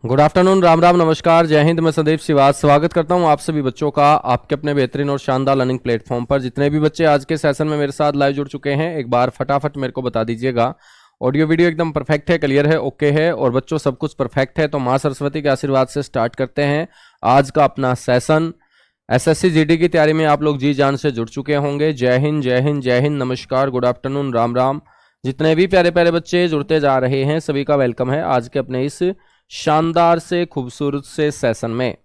Good afternoon, Ram Ram, नमस्कार, जय हिंद। मैं संदीप श्रीवास स्वागत करता हूं आप सभी बच्चों का आपके अपने बेहतरीन और शानदार लर्निंग प्लेटफॉर्म पर। जितने भी बच्चे आज के सेशन में मेरे साथ लाइव जुड़ चुके हैं, एक बार फटाफट मेरे को बता दीजिएगा ऑडियो वीडियो एकदम परफेक्ट है, क्लियर है, ओके है। और बच्चों सब कुछ परफेक्ट है तो माँ सरस्वती के आशीर्वाद से स्टार्ट करते हैं आज का अपना सेशन। एसएससी जीडी की तैयारी में आप लोग जी जान से जुड़ चुके होंगे। जय हिंद, जय हिंद, जय हिंद, नमस्कार, गुड आफ्टरनून, राम राम। जितने भी प्यारे प्यारे बच्चे जुड़ते जा रहे हैं सभी का वेलकम है आज के अपने इस शानदार से खूबसूरत से सेशन में।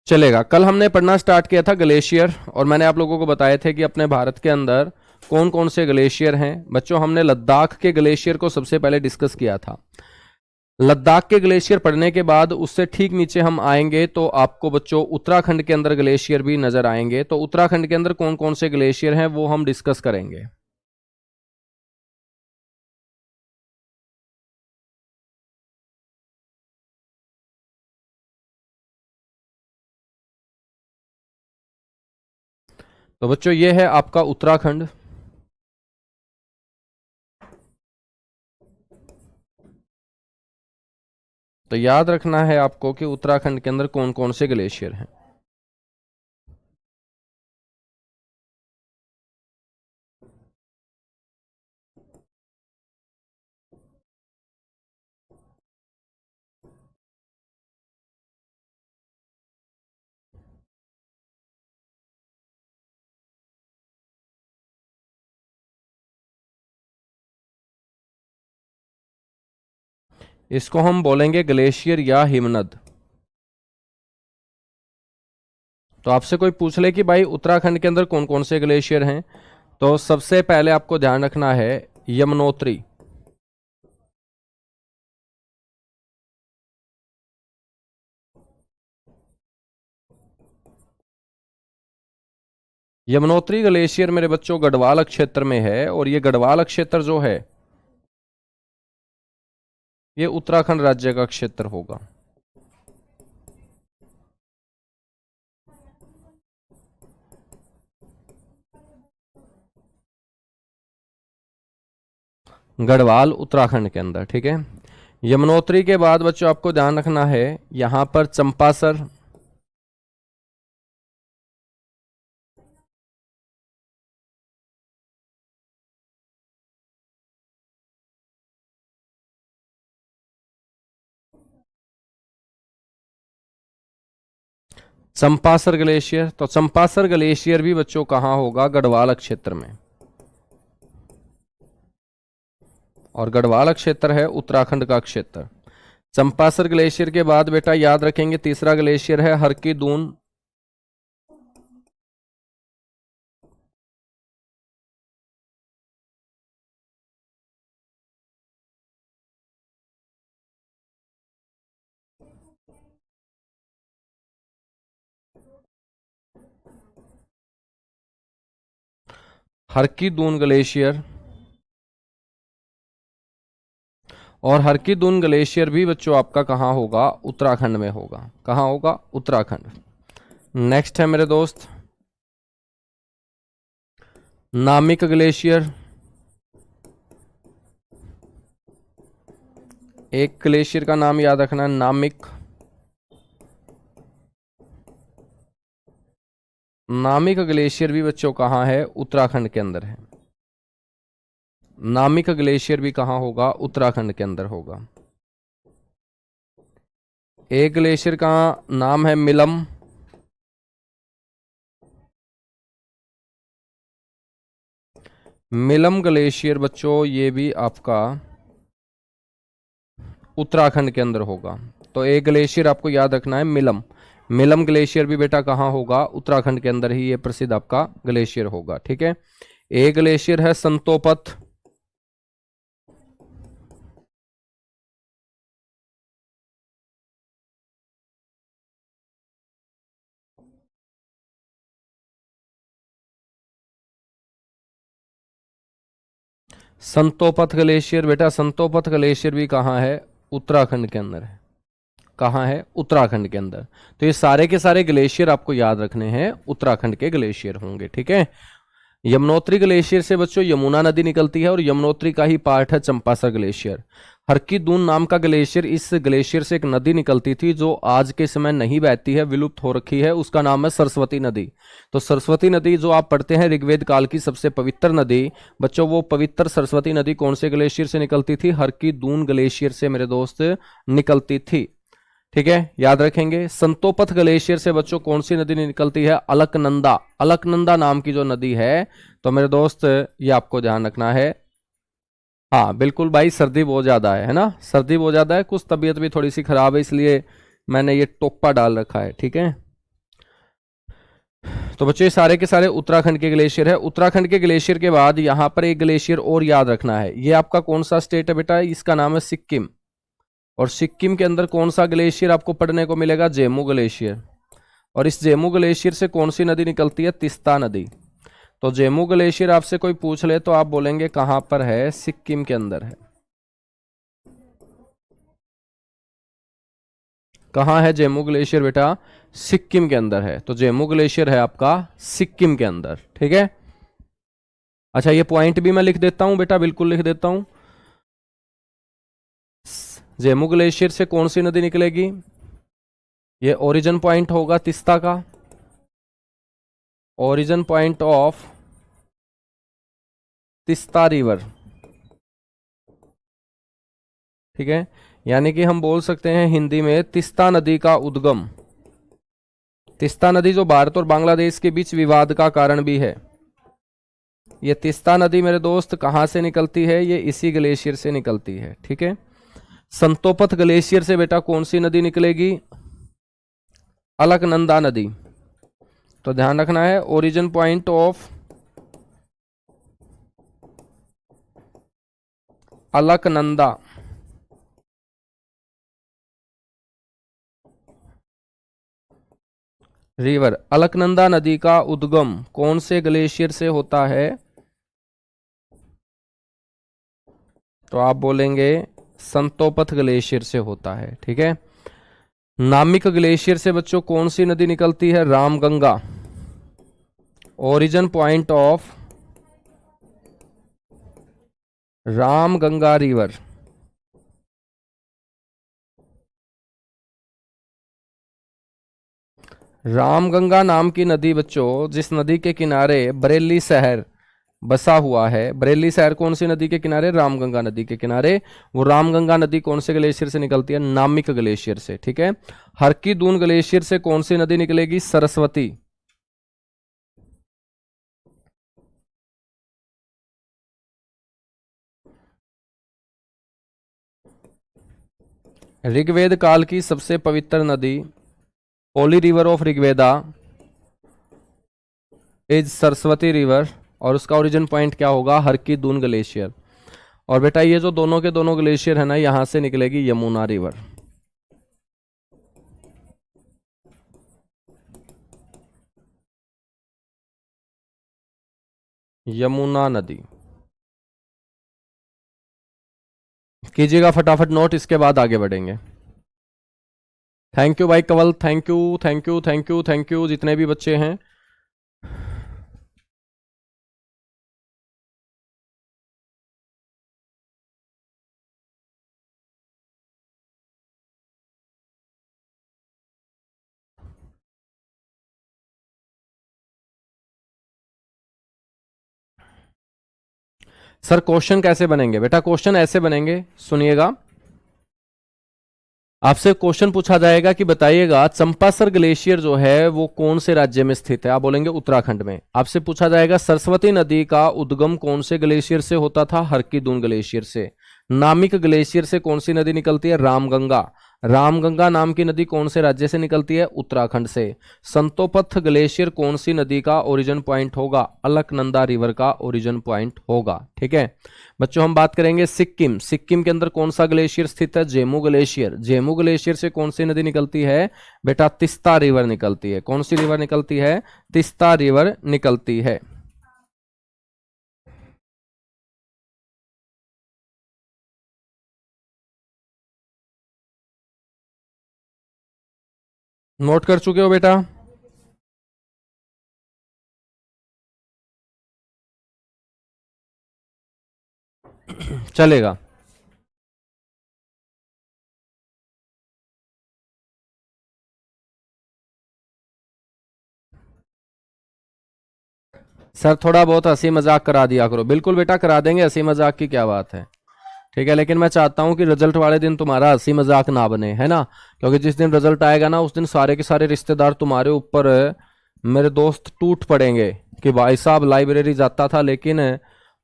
चलेगा। कल हमने पढ़ना स्टार्ट किया था ग्लेशियर, और मैंने आप लोगों को बताए थे कि अपने भारत के अंदर कौन कौन से ग्लेशियर हैं। बच्चों, हमने लद्दाख के ग्लेशियर को सबसे पहले डिस्कस किया था। लद्दाख के ग्लेशियर पढ़ने के बाद उससे ठीक नीचे हम आएंगे तो आपको बच्चों उत्तराखंड के अंदर ग्लेशियर भी नजर आएंगे। तो उत्तराखंड के अंदर कौन कौन से ग्लेशियर हैं वो हम डिस्कस करेंगे। तो बच्चों ये है आपका उत्तराखंड। तो याद रखना है आपको कि उत्तराखंड के अंदर कौन कौन से ग्लेशियर हैं। इसको हम बोलेंगे ग्लेशियर या हिमनद। तो आपसे कोई पूछ ले कि भाई उत्तराखंड के अंदर कौन कौन से ग्लेशियर हैं, तो सबसे पहले आपको ध्यान रखना है यमुनोत्री। यमुनोत्री ग्लेशियर मेरे बच्चों गढ़वाल क्षेत्र में है, और ये गढ़वाल क्षेत्र जो है ये उत्तराखंड राज्य का क्षेत्र होगा। गढ़वाल उत्तराखंड के अंदर, ठीक है। यमुनोत्री के बाद बच्चों आपको ध्यान रखना है यहां पर चंपासर। चंपासर ग्लेशियर, तो चंपासर ग्लेशियर भी बच्चों कहां होगा? गढ़वाल क्षेत्र में। और गढ़वाल क्षेत्र है उत्तराखंड का क्षेत्र। चंपासर ग्लेशियर के बाद बेटा याद रखेंगे तीसरा ग्लेशियर है हर की दून। हर की दून ग्लेशियर, और हर की दून ग्लेशियर भी बच्चों आपका कहां होगा? उत्तराखंड में होगा। कहां होगा? उत्तराखंड। नेक्स्ट है मेरे दोस्त नामिक ग्लेशियर। एक ग्लेशियर का नाम याद रखना, नामिक। नामिक ग्लेशियर भी बच्चों कहां है? उत्तराखंड के अंदर है। नामिक ग्लेशियर भी कहां होगा? उत्तराखंड के अंदर होगा। एक ग्लेशियर का नाम है मिलम। मिलम ग्लेशियर बच्चों ये भी आपका उत्तराखंड के अंदर होगा। तो एक ग्लेशियर आपको याद रखना है मिलम। मिलम ग्लेशियर भी बेटा कहां होगा? उत्तराखंड के अंदर ही ये प्रसिद्ध आपका ग्लेशियर होगा, ठीक है। एक ग्लेशियर है संतोपत। संतोपत ग्लेशियर बेटा, संतोपत ग्लेशियर भी कहां है? उत्तराखंड के अंदर है। कहां है? उत्तराखंड के अंदर। तो ये सारे के सारे ग्लेशियर आपको याद रखने हैं, उत्तराखंड के ग्लेशियर होंगे, ठीक है। यमुनोत्री ग्लेशियर से बच्चों यमुना नदी निकलती है और यमुनोत्री का ही पार्ट है चंपासर ग्लेशियर। हरकी दून नाम का ग्लेशियर, इस ग्लेशियर से एक नदी निकलती थी जो आज के समय नहीं बहती है, विलुप्त हो रखी है, उसका नाम है सरस्वती नदी। तो सरस्वती नदी जो आप पढ़ते हैं ऋग्वेद काल की सबसे पवित्र नदी, बच्चों वो पवित्र सरस्वती नदी कौन से ग्लेशियर से निकलती थी? हरकी दून ग्लेशियर से मेरे दोस्त निकलती थी। ठीक है, याद रखेंगे। संतोपथ ग्लेशियर से बच्चों कौन सी नदी निकलती है? अलकनंदा। अलकनंदा नाम की जो नदी है, तो मेरे दोस्त ये आपको ध्यान रखना है। हाँ बिल्कुल भाई, सर्दी बहुत ज्यादा है ना, सर्दी बहुत ज्यादा है, कुछ तबीयत भी थोड़ी सी खराब है, इसलिए मैंने ये टोप्पा डाल रखा है। ठीक है, तो बच्चों ये सारे के सारे उत्तराखंड के ग्लेशियर है। उत्तराखंड के ग्लेशियर के बाद यहां पर एक ग्लेशियर और याद रखना है। ये आपका कौन सा स्टेट है बेटा? इसका नाम है सिक्किम। और सिक्किम के अंदर कौन सा ग्लेशियर आपको पढ़ने को मिलेगा? जेमू ग्लेशियर। और इस जेमू ग्लेशियर से कौन सी नदी निकलती है? तिस्ता नदी। तो जेमू ग्लेशियर आपसे कोई पूछ ले तो आप बोलेंगे कहां पर है? सिक्किम के अंदर है। कहां है जेमू ग्लेशियर बेटा? सिक्किम के अंदर है। तो जेमू ग्लेशियर है आपका सिक्किम के अंदर। ठीक है, अच्छा ये पॉइंट भी मैं लिख देता हूं बेटा, बिल्कुल लिख देता हूं। जेमू ग्लेशियर से कौन सी नदी निकलेगी? ये ओरिजिन पॉइंट होगा तिस्ता का, origin point of Teesta river. ठीक है, यानी कि हम बोल सकते हैं हिंदी में तिस्ता नदी का उद्गम। तिस्ता नदी जो भारत और बांग्लादेश के बीच विवाद का कारण भी है। ये तिस्ता नदी मेरे दोस्त कहां से निकलती है? ये इसी ग्लेशियर से निकलती है। ठीक है, संतोपथ ग्लेशियर से बेटा कौन सी नदी निकलेगी? अलकनंदा नदी। तो ध्यान रखना है, origin point of Alaknanda river. Alaknanda नदी का उद्गम कौन से ग्लेशियर से होता है? तो आप बोलेंगे संतोपथ ग्लेशियर से होता है। ठीक है, नामिक ग्लेशियर से बच्चों कौन सी नदी निकलती है? Ramganga. Origin point of Ramganga river. Ramganga नाम की नदी बच्चों, जिस नदी के किनारे बरेली शहर बसा हुआ है, बरेली शहर कौन सी नदी के किनारे? रामगंगा नदी के किनारे। वो रामगंगा नदी कौन से ग्लेशियर से निकलती है? नामिक ग्लेशियर से। ठीक है, हरकी दून ग्लेशियर से कौन सी नदी निकलेगी? सरस्वती। ऋग्वेद काल की सबसे पवित्र नदी, Holi river of Rigveda is Saraswati river. और उसका ओरिजिन पॉइंट क्या होगा? हरकी दून ग्लेशियर। और बेटा ये जो दोनों के दोनों ग्लेशियर है ना, यहां से निकलेगी यमुना रिवर। यमुना नदी। कीजिएगा फटाफट नोट, इसके बाद आगे बढ़ेंगे। थैंक यू भाई Kawal, thank you thank you thank you thank you, जितने भी बच्चे हैं। सर क्वेश्चन कैसे बनेंगे? बेटा क्वेश्चन ऐसे बनेंगे, सुनिएगा। आपसे क्वेश्चन पूछा जाएगा कि बताइएगा चंपासर ग्लेशियर जो है वो कौन से राज्य में स्थित है? आप बोलेंगे उत्तराखंड में। आपसे पूछा जाएगा सरस्वती नदी का उद्गम कौन से ग्लेशियर से होता था? हरकी-दून ग्लेशियर से। नामिक ग्लेशियर से कौन सी नदी निकलती है? रामगंगा। रामगंगा नाम की नदी कौन से राज्य से निकलती है? उत्तराखंड से। संतोपथ ग्लेशियर कौन सी नदी का ओरिजिन पॉइंट होगा? अलकनंदा रिवर का ओरिजिन पॉइंट होगा। ठीक है बच्चों, हम बात करेंगे सिक्किम। सिक्किम के अंदर कौन सा ग्लेशियर स्थित है? जेमू ग्लेशियर। जेमू ग्लेशियर से कौन सी नदी निकलती है? बेटा तिस्ता रिवर निकलती है। कौन सी रिवर निकलती है? तिस्ता रिवर निकलती है। नोट कर चुके हो बेटा? चलेगा। सर थोड़ा बहुत हंसी मजाक करा दिया करो। बिल्कुल बेटा करा देंगे, हंसी मजाक की क्या बात है। ठीक है, लेकिन मैं चाहता हूं कि रिजल्ट वाले दिन तुम्हारा हंसी मजाक ना बने, है ना। क्योंकि जिस दिन रिजल्ट आएगा ना, उस दिन सारे के सारे रिश्तेदार तुम्हारे ऊपर मेरे दोस्त टूट पड़ेंगे कि भाई साहब लाइब्रेरी जाता था लेकिन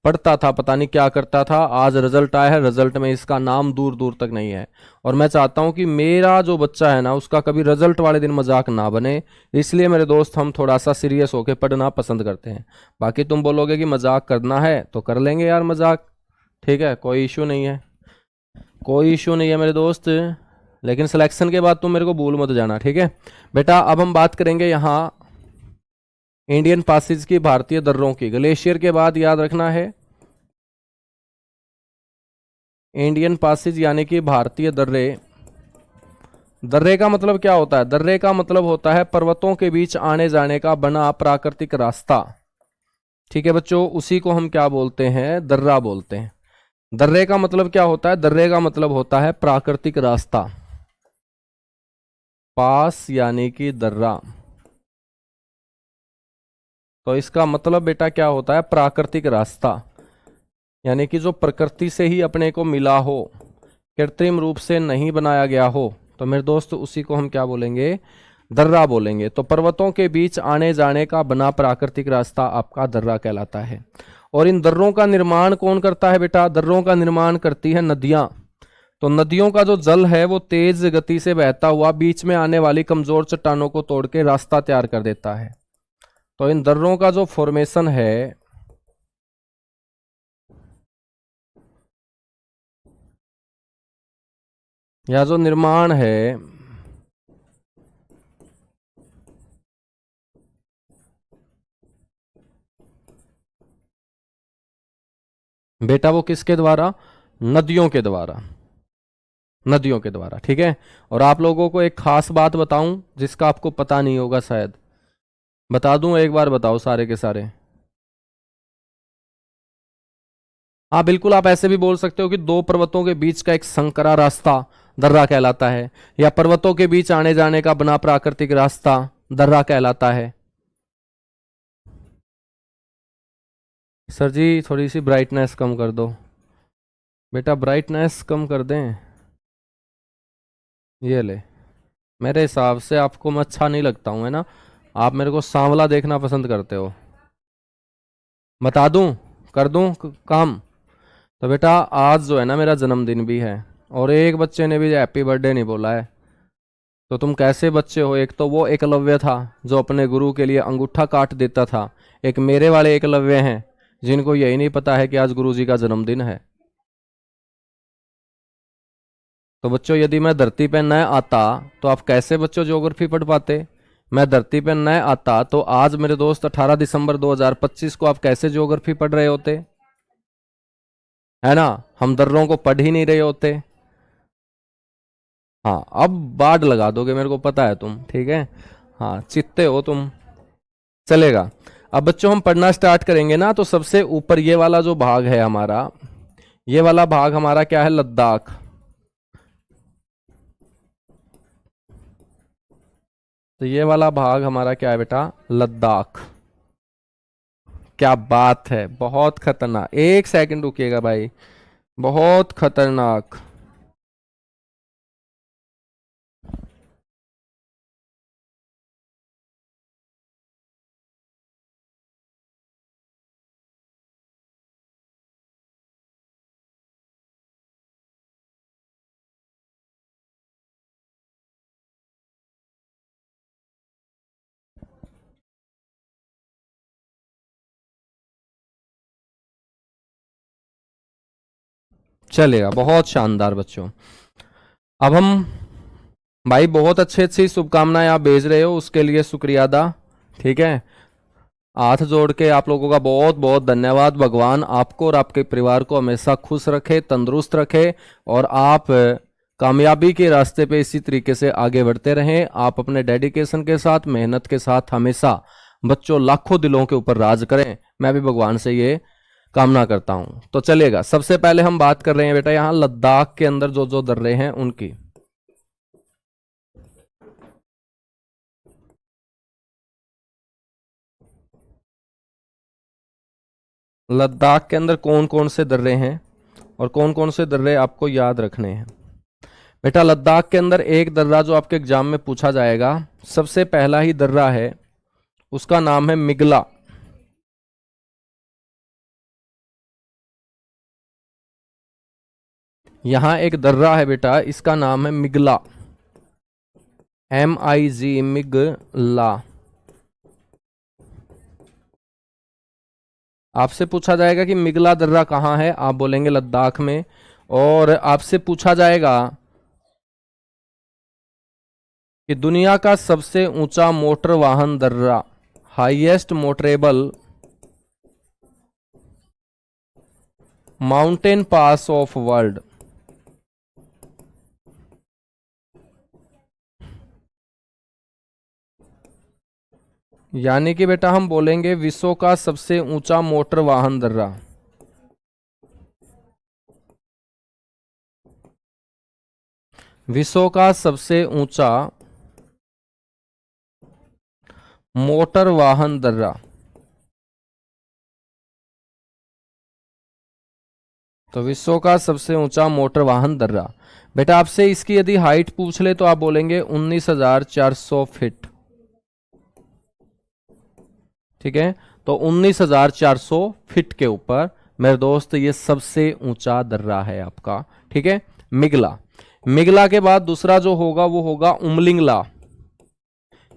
पढ़ता था, पता नहीं क्या करता था, आज रिजल्ट आया है, रिजल्ट में इसका नाम दूर दूर तक नहीं है। और मैं चाहता हूं कि मेरा जो बच्चा है ना, उसका कभी रिजल्ट वाले दिन मजाक ना बने। इसलिए मेरे दोस्त हम थोड़ा सा सीरियस होकर पढ़ना पसंद करते हैं। बाकी तुम बोलोगे कि मजाक करना है तो कर लेंगे यार मजाक, ठीक है, कोई इशू नहीं है, कोई इशू नहीं है मेरे दोस्त। लेकिन सिलेक्शन के बाद तुम मेरे को भूल मत जाना, ठीक है बेटा। अब हम बात करेंगे यहाँ इंडियन पासिज की, भारतीय दर्रों की। ग्लेशियर के बाद याद रखना है इंडियन पासिज यानी कि भारतीय दर्रे। दर्रे का मतलब क्या होता है? दर्रे का मतलब होता है पर्वतों के बीच आने जाने का बना प्राकृतिक रास्ता। ठीक है बच्चों, उसी को हम क्या बोलते हैं? दर्रा बोलते हैं। दर्रे का मतलब क्या होता है? दर्रे का मतलब होता है प्राकृतिक रास्ता। पास यानी कि दर्रा, तो इसका मतलब बेटा क्या होता है? प्राकृतिक रास्ता, यानी कि जो प्रकृति से ही अपने को मिला हो, कृत्रिम रूप से नहीं बनाया गया हो, तो मेरे दोस्त उसी को हम क्या बोलेंगे? दर्रा बोलेंगे। तो पर्वतों के बीच आने जाने का बना प्राकृतिक रास्ता आपका दर्रा कहलाता है। और इन दर्रों का निर्माण कौन करता है बेटा? दर्रों का निर्माण करती है नदियां। तो नदियों का जो जल है वो तेज गति से बहता हुआ बीच में आने वाली कमजोर चट्टानों को तोड़ के रास्ता तैयार कर देता है। तो इन दर्रों का जो फॉर्मेशन है, या जो निर्माण है, बेटा वो किसके द्वारा? नदियों के द्वारा, नदियों के द्वारा। ठीक है। और आप लोगों को एक खास बात बताऊं जिसका आपको पता नहीं होगा शायद, बता दूं एक बार? बताओ सारे के सारे। हाँ बिल्कुल, आप ऐसे भी बोल सकते हो कि दो पर्वतों के बीच का एक संकरा रास्ता दर्रा कहलाता है, या पर्वतों के बीच आने जाने का बना प्राकृतिक रास्ता दर्रा कहलाता है। सर जी थोड़ी सी ब्राइटनेस कम कर दो। बेटा ब्राइटनेस कम कर दें? ये ले, मेरे हिसाब से आपको मैं अच्छा नहीं लगता हूं, है ना। आप मेरे को सांवला देखना पसंद करते हो। बता दूं, कर दूं काम? तो बेटा आज जो है ना मेरा जन्मदिन भी है, और एक बच्चे ने भी हैप्पी बर्थडे नहीं बोला है। तो तुम कैसे बच्चे हो? एक तो वो एकलव्य था जो अपने गुरु के लिए अंगूठा काट देता था, एक मेरे वाले एकलव्य हैं जिनको यही नहीं पता है कि आज गुरु जी का जन्मदिन है। तो बच्चों यदि मैं धरती पे न आता तो आप कैसे बच्चों ज्योग्राफी पढ़ पाते? मैं धरती पे न आता तो आज मेरे दोस्त 18 दिसंबर 2025 को आप कैसे ज्योग्राफी पढ़ रहे होते? है ना, हम दर्रों को पढ़ ही नहीं रहे होते। हाँ अब बाढ़ लगा दोगे, मेरे को पता है तुम, ठीक है। हाँ चित्ते हो तुम, चलेगा। अब बच्चों हम पढ़ना स्टार्ट करेंगे ना, तो सबसे ऊपर ये वाला जो भाग है हमारा, ये वाला भाग हमारा क्या है? लद्दाख। तो ये वाला भाग हमारा क्या है बेटा? लद्दाख। क्या बात है, बहुत खतरनाक। एक सेकंड रुकिएगा भाई, बहुत खतरनाक। चलेगा, बहुत शानदार बच्चों। अब हम, भाई बहुत अच्छी अच्छी शुभकामनाएं आप भेज रहे हो, उसके लिए शुक्रिया अदा। ठीक है, हाथ जोड़ के आप लोगों का बहुत बहुत धन्यवाद। भगवान आपको और आपके परिवार को हमेशा खुश रखे, तंदुरुस्त रखे, और आप कामयाबी के रास्ते पे इसी तरीके से आगे बढ़ते रहें। आप अपने डेडिकेशन के साथ, मेहनत के साथ हमेशा बच्चों लाखों दिलों के ऊपर राज करें। मैं भी भगवान से ये कामना करता हूं। तो चलिएगा, सबसे पहले हम बात कर रहे हैं बेटा यहां लद्दाख के अंदर जो जो दर्रे हैं उनकी। लद्दाख के अंदर कौन कौन से दर्रे हैं और कौन कौन से दर्रे आपको याद रखने हैं। बेटा लद्दाख के अंदर एक दर्रा जो आपके एग्जाम में पूछा जाएगा, सबसे पहला ही दर्रा है, उसका नाम है मिगला। यहां एक दर्रा है बेटा, इसका नाम है मिगला, MIG, मिगला। आपसे पूछा जाएगा कि मिगला दर्रा कहाँ है, आप बोलेंगे लद्दाख में। और आपसे पूछा जाएगा कि दुनिया का सबसे ऊंचा मोटर वाहन दर्रा, highest motorable mountain pass of world, यानी कि बेटा हम बोलेंगे विश्व का सबसे ऊंचा मोटर वाहन दर्रा। विश्व का सबसे ऊंचा मोटर वाहन दर्रा। तो विश्व का सबसे ऊंचा मोटर वाहन दर्रा। बेटा आपसे इसकी यदि हाइट पूछ ले तो आप बोलेंगे 19,400 फीट। ठीक है, तो 19,400 फीट के ऊपर मेरे दोस्त ये सबसे ऊंचा दर्रा है आपका। ठीक है, मिगला। मिगला के बाद दूसरा जो होगा वो होगा उमलिंगला।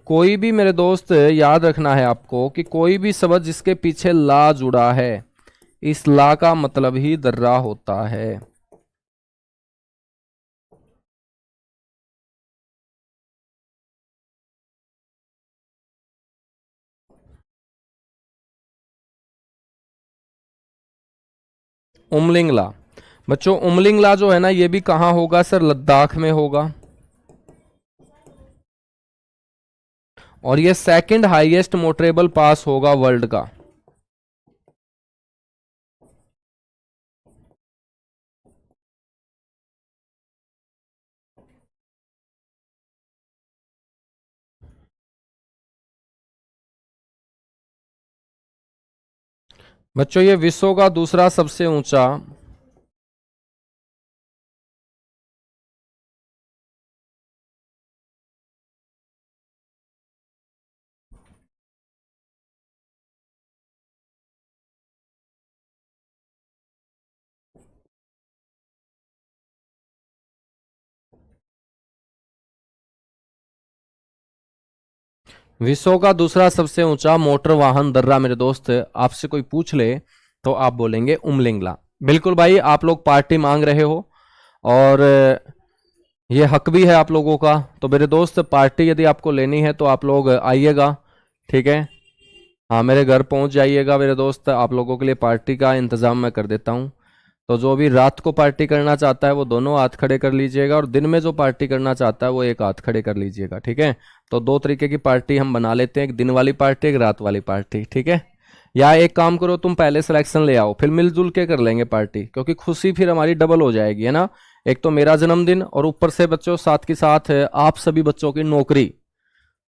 कोई भी मेरे दोस्त याद रखना है आपको कि कोई भी शब्द जिसके पीछे ला जुड़ा है, इस ला का मतलब ही दर्रा होता है। उमलिंगला। बच्चों उमलिंगला जो है ना, ये भी कहां होगा सर, लद्दाख में होगा। और ये सेकंड हाईएस्ट मोटरेबल पास होगा वर्ल्ड का। बच्चों ये विश्व का दूसरा सबसे ऊंचा विश्व का दूसरा सबसे ऊंचा मोटर वाहन दर्रा मेरे दोस्त आपसे कोई पूछ ले तो आप बोलेंगे उमलिंगला। बिल्कुल भाई, आप लोग पार्टी मांग रहे हो और ये हक भी है आप लोगों का। तो मेरे दोस्त पार्टी यदि आपको लेनी है तो आप लोग आइएगा। ठीक है, हाँ मेरे घर पहुंच जाइएगा मेरे दोस्त, आप लोगों के लिए पार्टी का इंतजाम मैं कर देता हूँ। तो जो भी रात को पार्टी करना चाहता है वो दोनों हाथ खड़े कर लीजिएगा, और दिन में जो पार्टी करना चाहता है वो एक हाथ खड़े कर लीजिएगा। ठीक है, तो दो तरीके की पार्टी हम बना लेते हैं, एक दिन वाली पार्टी, एक रात वाली पार्टी। ठीक है, या एक काम करो तुम पहले सिलेक्शन ले आओ, फिर मिलजुल के कर लेंगे पार्टी, क्योंकि खुशी फिर हमारी डबल हो जाएगी, है ना। एक तो मेरा जन्मदिन और ऊपर से बच्चों साथ के साथ आप सभी बच्चों की नौकरी,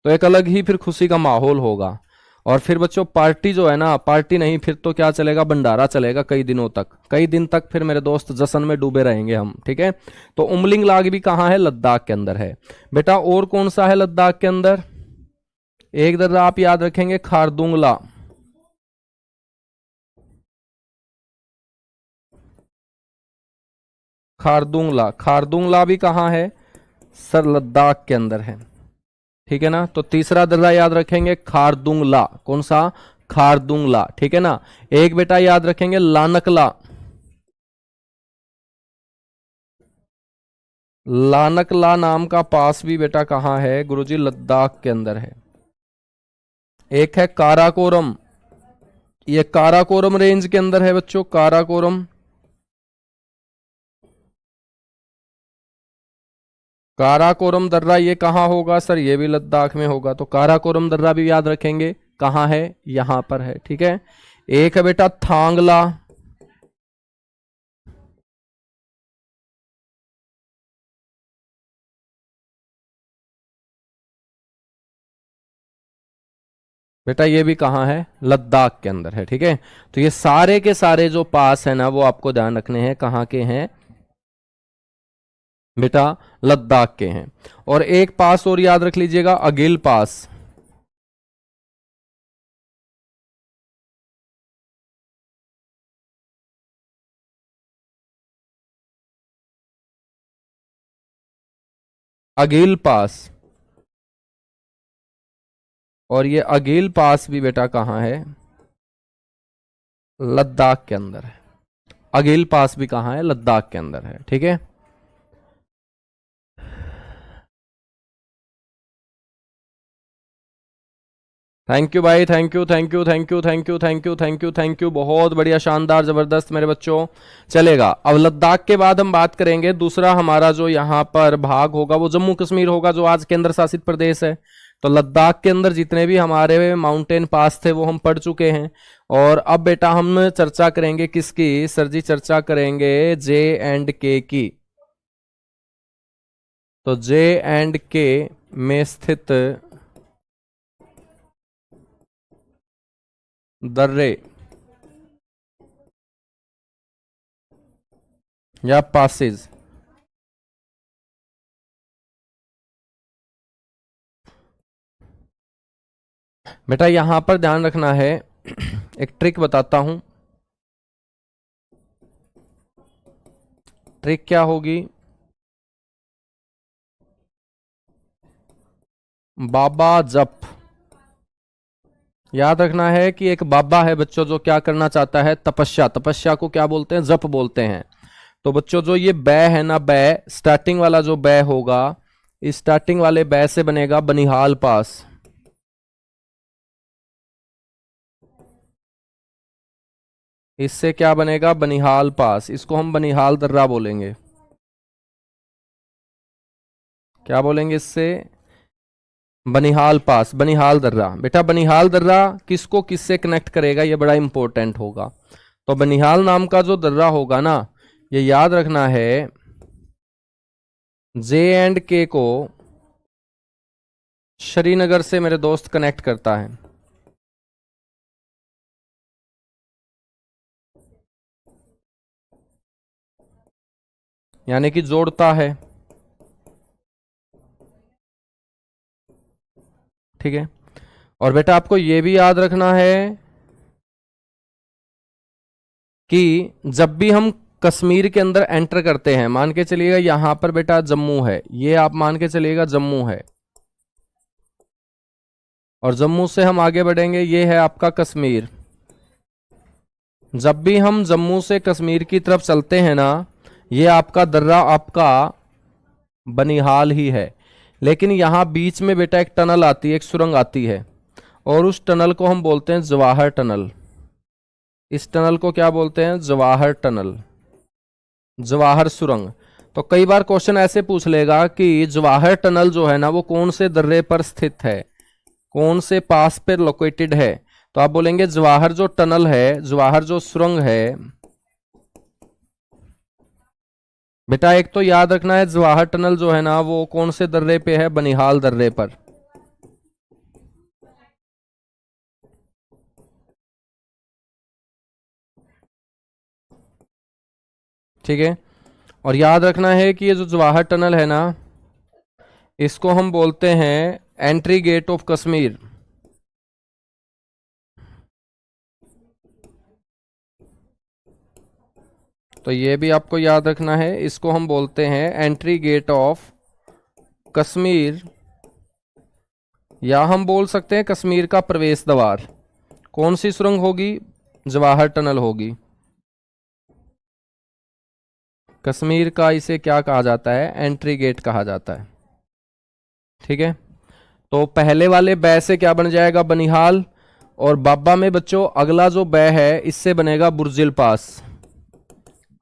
तो एक अलग ही फिर खुशी का माहौल होगा। और फिर बच्चों पार्टी जो है ना, पार्टी नहीं फिर तो क्या चलेगा, भंडारा चलेगा कई दिनों तक, कई दिन तक फिर मेरे दोस्त जश्न में डूबे रहेंगे हम। ठीक है, तो उमलिंग लाग भी कहाँ है, लद्दाख के अंदर है बेटा। और कौन सा है लद्दाख के अंदर, एक दर्रा आप याद रखेंगे खारदुंगला। खारदुंगला, खारदुंगला भी कहाँ है सर, लद्दाख के अंदर है। ठीक है ना, तो तीसरा दर्रा याद रखेंगे खारदुंगला। कौन सा, खारदुंगला। ठीक है ना, एक बेटा याद रखेंगे लानकला। लानकला नाम का पास भी बेटा कहां है गुरुजी, लद्दाख के अंदर है। एक है काराकोरम, ये काराकोरम रेंज के अंदर है बच्चों, काराकोरम। काराकोरम दर्रा ये कहाँ होगा सर, ये भी लद्दाख में होगा। तो काराकोरम दर्रा भी याद रखेंगे कहाँ है, यहां पर है। ठीक है, एक है बेटा थांगला, बेटा ये भी कहाँ है, लद्दाख के अंदर है। ठीक है, तो ये सारे के सारे जो पास है ना वो आपको ध्यान रखने हैं, कहाँ के हैं बेटा, लद्दाख के हैं। और एक पास और याद रख लीजिएगा, अगिल पास। अगिल पास, और ये अगिल पास भी बेटा कहाँ है, लद्दाख के अंदर है। अगिल पास भी कहाँ है, लद्दाख के अंदर है। ठीक है, थैंक यू भाई, thank you thank you thank you thank you thank you thank you thank you, बहुत बढ़िया, शानदार, जबरदस्त मेरे बच्चों। चलेगा, अब लद्दाख के बाद हम बात करेंगे दूसरा हमारा जो यहाँ पर भाग होगा वो जम्मू कश्मीर होगा, जो आज केंद्र शासित प्रदेश है। तो लद्दाख के अंदर जितने भी हमारे माउंटेन पास थे वो हम पढ़ चुके हैं। और अब बेटा हम चर्चा करेंगे किसकी सर जी, चर्चा करेंगे J&K की। तो J&K में स्थित दर्रे या पासेज। बेटा यहां पर ध्यान रखना है, एक ट्रिक बताता हूं। ट्रिक क्या होगी, बाबा जप। याद रखना है कि एक बाबा है बच्चों जो क्या करना चाहता है, तपस्या। तपस्या को क्या बोलते हैं, जप बोलते हैं। तो बच्चों जो ये बै है ना, बै स्टार्टिंग वाला जो बै होगा, इस स्टार्टिंग वाले बै से बनेगा बनिहाल पास। इससे क्या बनेगा, बनिहाल पास। इसको हम बनिहाल दर्रा बोलेंगे। क्या बोलेंगे इससे, बनिहाल पास, बनिहाल दर्रा। बेटा बनिहाल दर्रा किसको किससे कनेक्ट करेगा, ये बड़ा इंपॉर्टेंट होगा। तो बनिहाल नाम का जो दर्रा होगा ना, ये याद रखना है, J&K को श्रीनगर से मेरे दोस्त कनेक्ट करता है। यानी कि जोड़ता है। ठीक है, और बेटा आपको यह भी याद रखना है कि जब भी हम कश्मीर के अंदर एंटर करते हैं, मान के चलिएगा यहां पर बेटा जम्मू है, ये आप मान के चलिएगा जम्मू है, और जम्मू से हम आगे बढ़ेंगे, ये है आपका कश्मीर। जब भी हम जम्मू से कश्मीर की तरफ चलते हैं ना, ये आपका दर्रा आपका बनिहाल ही है। लेकिन यहां बीच में बेटा एक टनल आती है, एक सुरंग आती है, और उस टनल को हम बोलते हैं जवाहर टनल। इस टनल को क्या बोलते हैं, जवाहर टनल, जवाहर सुरंग। तो कई बार क्वेश्चन ऐसे पूछ लेगा कि जवाहर टनल जो है ना वो कौन से दर्रे पर स्थित है, कौन से पास पर लोकेटेड है। तो आप बोलेंगे जवाहर जो टनल है, जवाहर जो सुरंग है, बेटा एक तो याद रखना है जवाहर टनल जो है ना वो कौन से दर्रे पे है, बनिहाल दर्रे पर। ठीक है, और याद रखना है कि ये जो जवाहर टनल है ना, इसको हम बोलते हैं एंट्री गेट ऑफ कश्मीर। तो ये भी आपको याद रखना है, इसको हम बोलते हैं एंट्री गेट ऑफ कश्मीर, या हम बोल सकते हैं कश्मीर का प्रवेश द्वार। कौन सी सुरंग होगी, जवाहर टनल होगी। कश्मीर का इसे क्या कहा जाता है, एंट्री गेट कहा जाता है। ठीक है, तो पहले वाले बै से क्या बन जाएगा, बनिहाल। और बाबा में बच्चों अगला जो बै है इससे बनेगा बुर्जिल पास।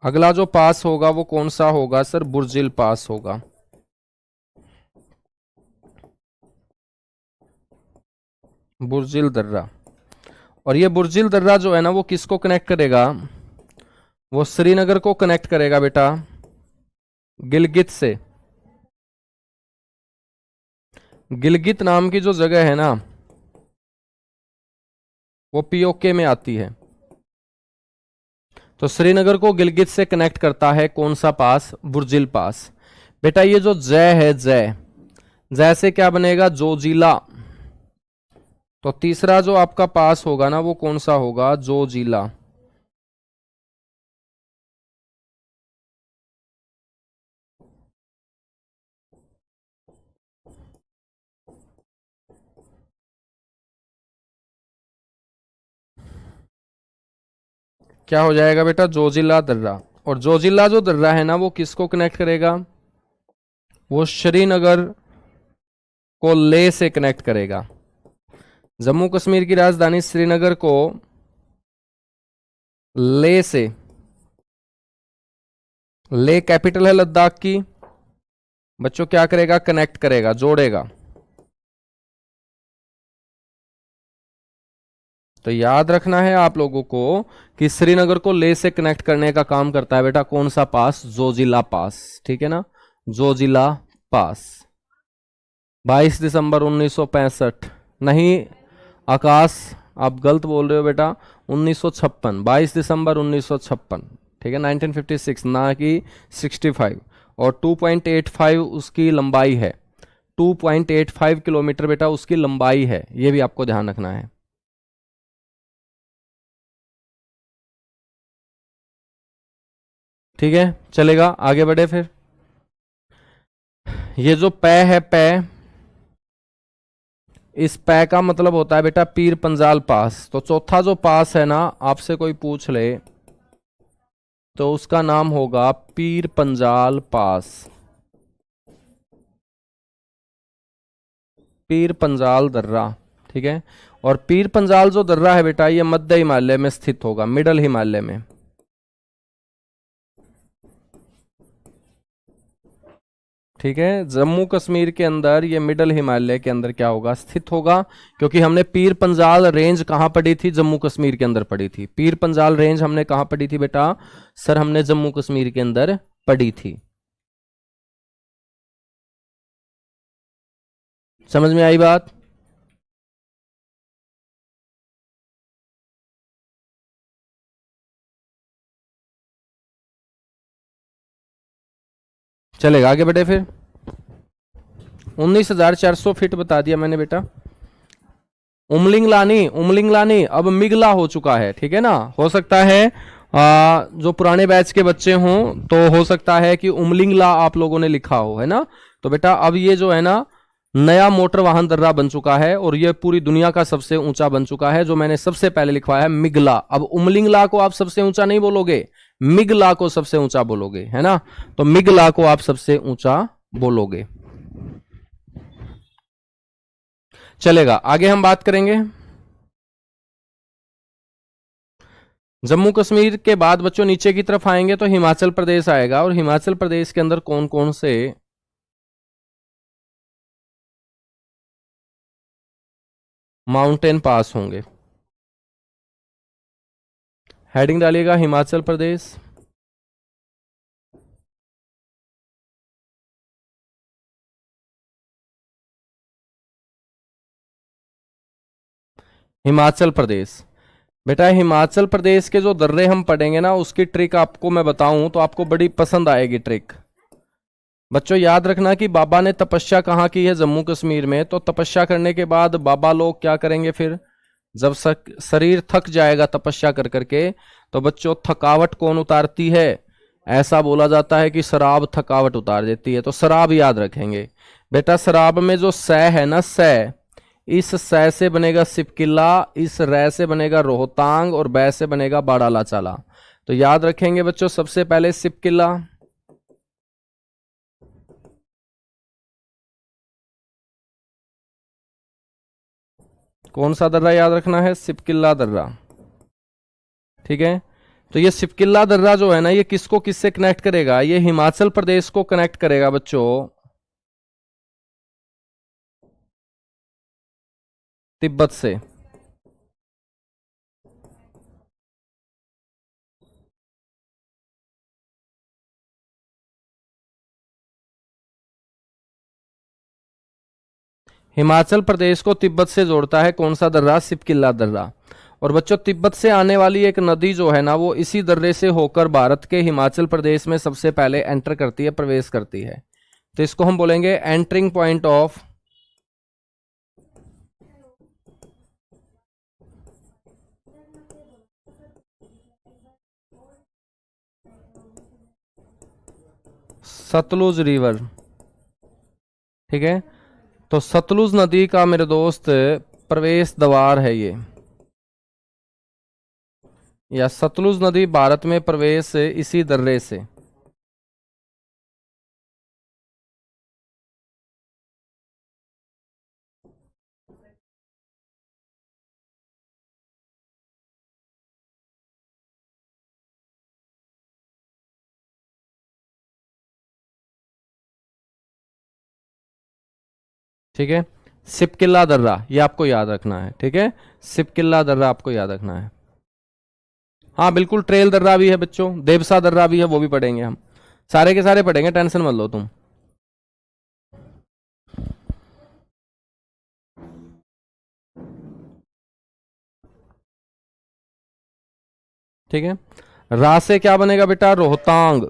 अगला जो पास होगा वो कौन सा होगा सर, बुर्जिल पास होगा। बुर्जिल दर्रा। और ये बुर्जिल दर्रा जो है ना वो किसको कनेक्ट करेगा, वो श्रीनगर को कनेक्ट करेगा बेटा, गिलगित से। गिलगित नाम की जो जगह है ना, वो पीओके में आती है। तो श्रीनगर को गिलगित से कनेक्ट करता है कौन सा पास? बुर्जिल पास। बेटा ये जो जय है, जय, जय से क्या बनेगा? जोजिला। तो तीसरा जो आपका पास होगा ना वो कौन सा होगा? जोजिला। क्या हो जाएगा बेटा? जोजिला दर्रा। और जोजिला जो दर्रा है ना वो किसको कनेक्ट करेगा? वो श्रीनगर को लेह से कनेक्ट करेगा। जम्मू कश्मीर की राजधानी श्रीनगर को लेह से, लेह कैपिटल है लद्दाख की, बच्चों क्या करेगा? कनेक्ट करेगा, जोड़ेगा। तो याद रखना है आप लोगों को कि श्रीनगर को लेह से कनेक्ट करने का काम करता है बेटा कौन सा पास? जोजिला पास। ठीक है ना, जोजिला पास। 22 दिसंबर 1965 नहीं आकाश, आप गलत बोल रहे हो बेटा, 1956, 22 दिसंबर 1956। ठीक है, 1956 ना कि 65। और 2.85 उसकी लंबाई है, 2.85 किलोमीटर बेटा उसकी लंबाई है, यह भी आपको ध्यान रखना है। ठीक है, चलेगा, आगे बढ़े फिर। ये जो पै है, पै, इस पै का मतलब होता है बेटा पीर पंजाल पास। तो चौथा जो पास है ना, आपसे कोई पूछ ले तो उसका नाम होगा पीर पंजाल पास, पीर पंजाल दर्रा। ठीक है, और पीर पंजाल जो दर्रा है बेटा ये मध्य हिमालय में स्थित होगा, मिडल हिमालय में। ठीक है, जम्मू कश्मीर के अंदर ये मिडल हिमालय के अंदर क्या होगा? स्थित होगा। क्योंकि हमने पीर पंजाल रेंज कहां पढ़ी थी? जम्मू कश्मीर के अंदर पढ़ी थी। पीर पंजाल रेंज हमने कहां पढ़ी थी बेटा? सर हमने जम्मू कश्मीर के अंदर पढ़ी थी। समझ में आई बात? चलेगा, आगे बढ़े फिर। 19,400 फीट बता दिया मैंने बेटा। उमलिंगलानी, उमलिंगलानी अब मिगला हो चुका है। ठीक है ना, हो सकता है जो पुराने बैच के बच्चे हों तो हो सकता है कि उमलिंगला आप लोगों ने लिखा हो, है ना। तो बेटा अब ये जो है ना नया मोटर वाहन दर्रा बन चुका है और ये पूरी दुनिया का सबसे ऊंचा बन चुका है। जो मैंने सबसे पहले लिखवाया है मिगला। अब उमलिंगला को आप सबसे ऊंचा नहीं बोलोगे, मिगला को सबसे ऊंचा बोलोगे, है ना। तो मिगला को आप सबसे ऊंचा बोलोगे। चलेगा, आगे हम बात करेंगे। जम्मू कश्मीर के बाद बच्चों नीचे की तरफ आएंगे तो हिमाचल प्रदेश आएगा। और हिमाचल प्रदेश के अंदर कौन कौन से माउंटेन पास होंगे? हेडिंग डालिएगा हिमाचल प्रदेश। हिमाचल प्रदेश। बेटा हिमाचल प्रदेश के जो दर्रे हम पढ़ेंगे ना उसकी ट्रिक आपको मैं बताऊं तो आपको बड़ी पसंद आएगी ट्रिक। बच्चों याद रखना कि बाबा ने तपस्या कहाँ की है? जम्मू कश्मीर में। तो तपस्या करने के बाद बाबा लोग क्या करेंगे फिर? जब शरीर थक जाएगा तपस्या कर करके तो बच्चों थकावट कौन उतारती है? ऐसा बोला जाता है कि शराब थकावट उतार देती है। तो शराब याद रखेंगे बेटा। शराब में जो सै है ना, सै, इस सै से बनेगा सिपकिला, इस रै से बनेगा रोहतांग और बै से बनेगा बाड़ाला चाला। तो याद रखेंगे बच्चों सबसे पहले सिपकिला। कौन सा दर्रा याद रखना है? सिपकिला दर्रा। ठीक है, तो ये सिपकिला दर्रा जो है ना ये किसको किससे कनेक्ट करेगा? ये हिमाचल प्रदेश को कनेक्ट करेगा बच्चों तिब्बत से। हिमाचल प्रदेश को तिब्बत से जोड़ता है कौन सा दर्रा? सिपकिला दर्रा। और बच्चों तिब्बत से आने वाली एक नदी जो है ना वो इसी दर्रे से होकर भारत के हिमाचल प्रदेश में सबसे पहले एंटर करती है, प्रवेश करती है। तो इसको हम बोलेंगे entering point of Sutlej river. ठीक है, तो सतलुज नदी का मेरे दोस्त प्रवेश द्वार है ये, या सतलुज नदी भारत में प्रवेश इसी दर्रे से। ठीक है, सिपकिल्ला दर्रा ये आपको याद रखना है। ठीक है, सिपकिल्ला दर्रा आपको याद रखना है। हाँ बिल्कुल, ट्रेल दर्रा भी है बच्चों, देवसा दर्रा भी है, वो भी पढ़ेंगे हम, सारे के सारे पढ़ेंगे, टेंशन मत लो तुम। ठीक है, रा से क्या बनेगा बेटा? रोहतांग।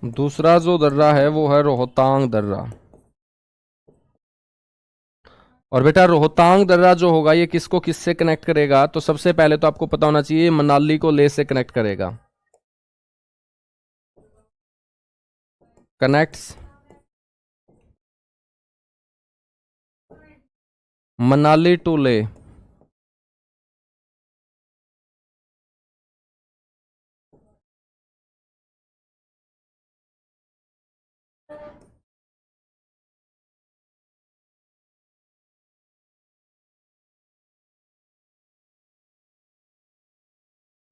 दूसरा जो दर्रा है वो है रोहतांग दर्रा। और बेटा रोहतांग दर्रा जो होगा ये किसको किससे कनेक्ट करेगा? तो सबसे पहले तो आपको पता होना चाहिए मनाली को लेह से कनेक्ट करेगा। Connects Manali to Leh.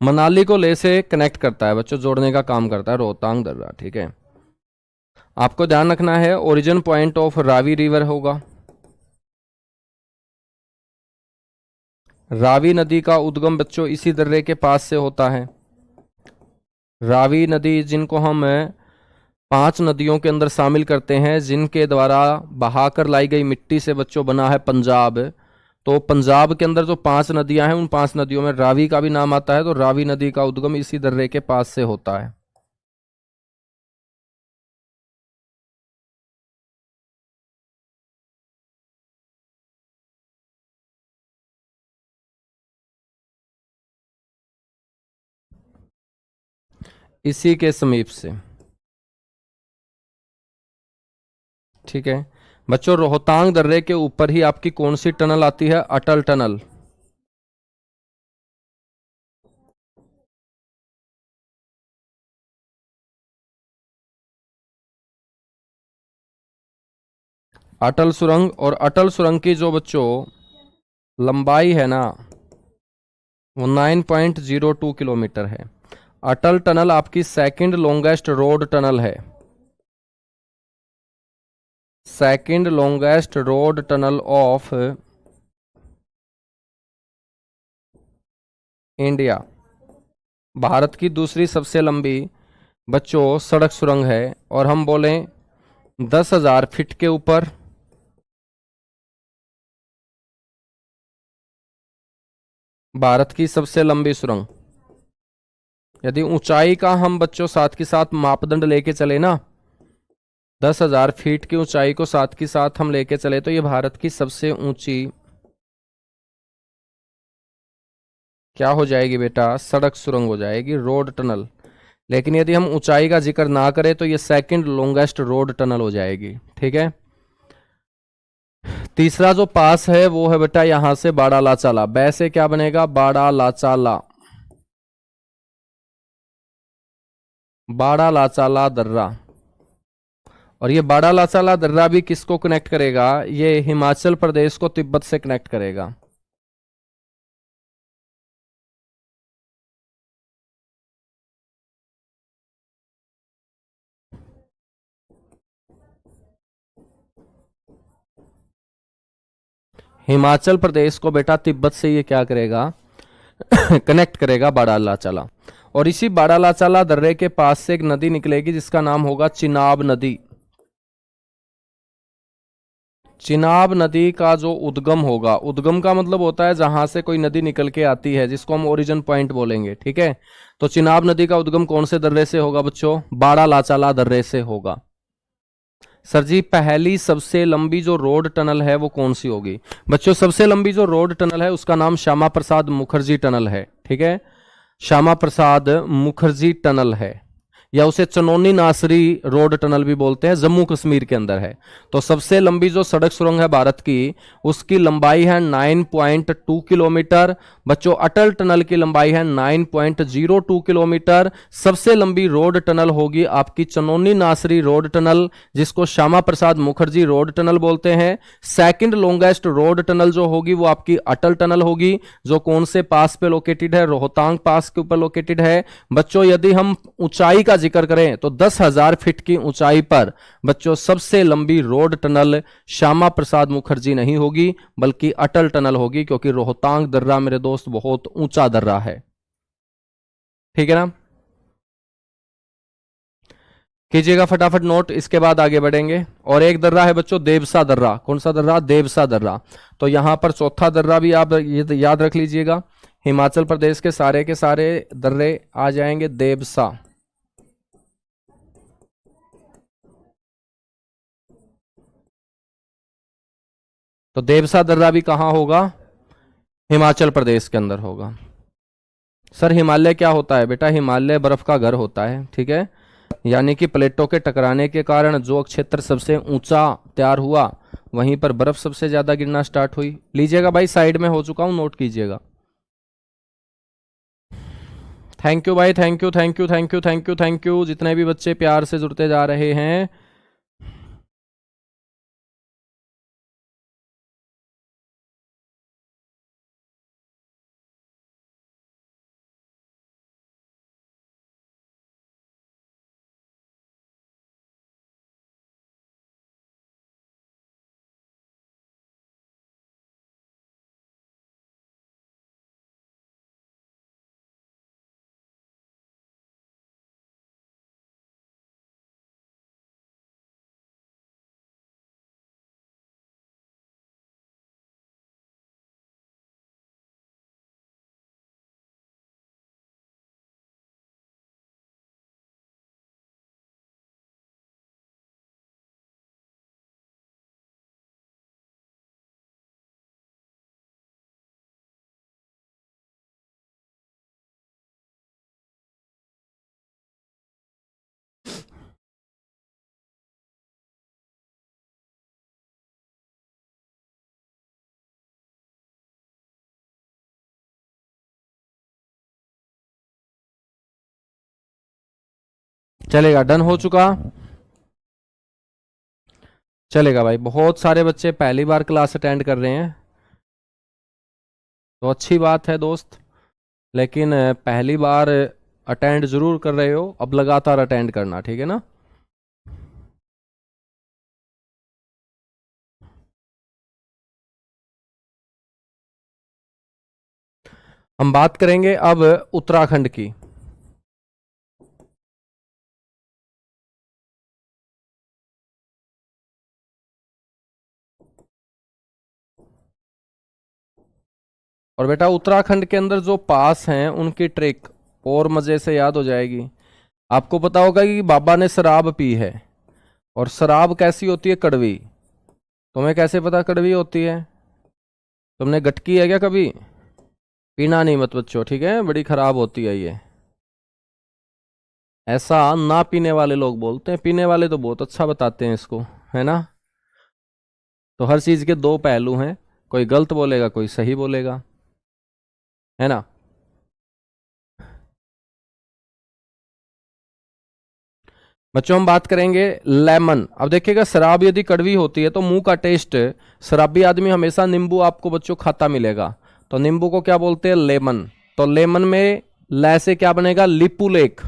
मनाली को लेह से कनेक्ट करता है बच्चों, जोड़ने का काम करता है रोहतांग दर्रा। ठीक है, आपको ध्यान रखना है origin point of Ravi river होगा। रावी नदी का उद्गम बच्चों इसी दर्रे के पास से होता है। रावी नदी जिनको हम 5 नदियों के अंदर शामिल करते हैं, जिनके द्वारा बहाकर लाई गई मिट्टी से बच्चों बना है पंजाब। तो पंजाब के अंदर जो 5 नदियां हैं उन 5 नदियों में रावी का भी नाम आता है। तो रावी नदी का उद्गम इसी दर्रे के पास से होता है। इसी के समीप से। ठीक है बच्चों, रोहतांग दर्रे के ऊपर ही आपकी कौन सी टनल आती है? अटल टनल। अटल सुरंग, और अटल सुरंग की जो बच्चों लंबाई है ना वो 9.02 किलोमीटर है। अटल टनल आपकी सेकंड लॉन्गेस्ट रोड टनल है, second longest road tunnel of India. Bharat की दूसरी सबसे लंबी बच्चों सड़क सुरंग है। और हम बोलें 10,000 फीट के ऊपर, भारत की सबसे लंबी सुरंग। यदि ऊंचाई का हम बच्चों साथ के साथ मापदंड लेके चले ना, 10,000 फीट की ऊंचाई को साथ के साथ हम लेके चले, तो ये भारत की सबसे ऊंची क्या हो जाएगी बेटा? सड़क सुरंग हो जाएगी, रोड टनल। लेकिन यदि हम ऊंचाई का जिक्र ना करें तो ये सेकंड लॉन्गेस्ट रोड टनल हो जाएगी। ठीक है, तीसरा जो पास है वो है बेटा यहां से बाड़ा लाचाला। बै से क्या बनेगा? बाड़ा लाचाला, बाड़ा लाचाला दर्रा। और ये बाड़ा लाचाला दर्रा भी किसको कनेक्ट करेगा? ये हिमाचल प्रदेश को तिब्बत से कनेक्ट करेगा। हिमाचल प्रदेश को बेटा तिब्बत से ये क्या करेगा? कनेक्ट करेगा बाड़ा लाचाला। और इसी बाड़ा लाचाला दर्रे के पास से एक नदी निकलेगी जिसका नाम होगा चिनाब नदी। चिनाब नदी का जो उद्गम होगा, उद्गम का मतलब होता है जहां से कोई नदी निकल के आती है, जिसको हम ओरिजिन पॉइंट बोलेंगे, ठीक है। तो चिनाब नदी का उद्गम कौन से दर्रे से होगा बच्चों? बाड़ा लाचाला दर्रे से होगा। सर जी पहली सबसे लंबी जो रोड टनल है वो कौन सी होगी? बच्चों सबसे लंबी जो रोड टनल है उसका नाम श्यामा प्रसाद मुखर्जी टनल है, ठीक है। श्यामा प्रसाद मुखर्जी टनल है, या उसे चनौनी नासरी रोड टनल भी बोलते हैं, जम्मू कश्मीर के अंदर है। तो सबसे लंबी जो सड़क सुरंग है भारत की, उसकी लंबाई है 9.2 किलोमीटर। बच्चों अटल टनल की लंबाई है 9.02 किलोमीटर। सबसे लंबी रोड टनल होगी आपकी चनौनी नासरी रोड टनल, जिसको श्यामा प्रसाद मुखर्जी रोड टनल बोलते हैं। सेकंड लॉन्गेस्ट रोड टनल जो होगी वो आपकी अटल टनल होगी, जो कौन से पास पे लोकेटेड है? रोहतांग पास के ऊपर लोकेटेड है। बच्चों यदि हम ऊंचाई का जिक्र करें तो 10,000 फीट की ऊंचाई पर बच्चों सबसे लंबी रोड टनल श्यामा प्रसाद मुखर्जी नहीं होगी बल्कि अटल टनल होगी, क्योंकि रोहतांग दर्रा मेरे दोस्त बहुत ऊंचा दर्रा है, ठीक है ना। कीजिएगा फटाफट नोट, इसके बाद आगे बढ़ेंगे। और एक दर्रा है बच्चों देवसा दर्रा। कौन सा दर्रा? देवसा दर्रा। तो यहां पर चौथा दर्रा भी आप ये याद रख लीजिएगा, हिमाचल प्रदेश के सारे दर्रे आ जाएंगे देवसा। तो देवसा दर्रा भी कहां होगा? हिमाचल प्रदेश के अंदर होगा। सर हिमालय क्या होता है बेटा? हिमालय बर्फ का घर होता है, ठीक है। यानी कि प्लेटों के टकराने के कारण जो क्षेत्र सबसे ऊंचा तैयार हुआ वहीं पर बर्फ सबसे ज्यादा गिरना स्टार्ट हुई। लीजिएगा भाई, साइड में हो चुका हूं, नोट कीजिएगा। थैंक यू भाई, thank you thank you thank you thank you thank you, जितने भी बच्चे प्यार से जुड़ते जा रहे हैं। चलेगा, डन हो चुका। चलेगा भाई, बहुत सारे बच्चे पहली बार क्लास अटेंड कर रहे हैं तो अच्छी बात है दोस्त। लेकिन पहली बार अटेंड जरूर कर रहे हो, अब लगातार अटेंड करना, ठीक है ना। हम बात करेंगे अब उत्तराखंड की। और बेटा उत्तराखंड के अंदर जो पास हैं उनकी ट्रिक और मजे से याद हो जाएगी। आपको पता होगा कि बाबा ने शराब पी है, और शराब कैसी होती है? कड़वी। तुम्हें कैसे पता कड़वी होती है? तुमने गटकी है क्या कभी? पीना नहीं मत बच्चों, ठीक है, बड़ी खराब होती है ये। ऐसा ना पीने वाले लोग बोलते हैं, पीने वाले तो बहुत अच्छा बताते हैं इसको, है ना। तो हर चीज के दो पहलू हैं, कोई गलत बोलेगा कोई सही बोलेगा, है ना। बच्चों हम बात करेंगे लेमन। अब देखिएगा, शराब यदि कड़वी होती है तो मुंह का टेस्ट, शराबी आदमी हमेशा नींबू आपको बच्चों खाता मिलेगा, तो नींबू को क्या बोलते हैं? लेमन। तो लेमन में ले से क्या बनेगा? लिपू लेक।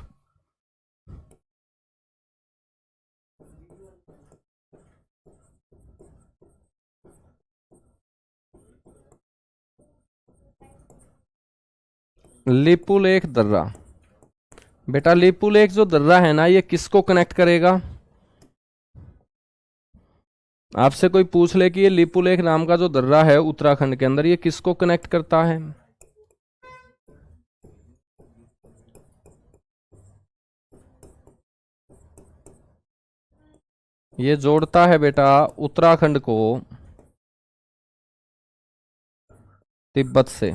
लिपू लेक दर्रा। बेटा लिपू लेक जो दर्रा है ना, ये किसको कनेक्ट करेगा? आपसे कोई पूछ ले कि ये लिपू लेक नाम का जो दर्रा है उत्तराखंड के अंदर, ये किसको कनेक्ट करता है? ये जोड़ता है बेटा उत्तराखंड को तिब्बत से।